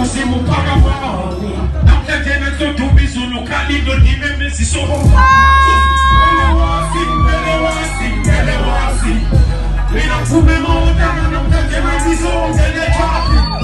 si mon parent. Dans quelqu'un de tout bisou, nous calibre qui même si son we don't put them on down, I'm taking my piece on,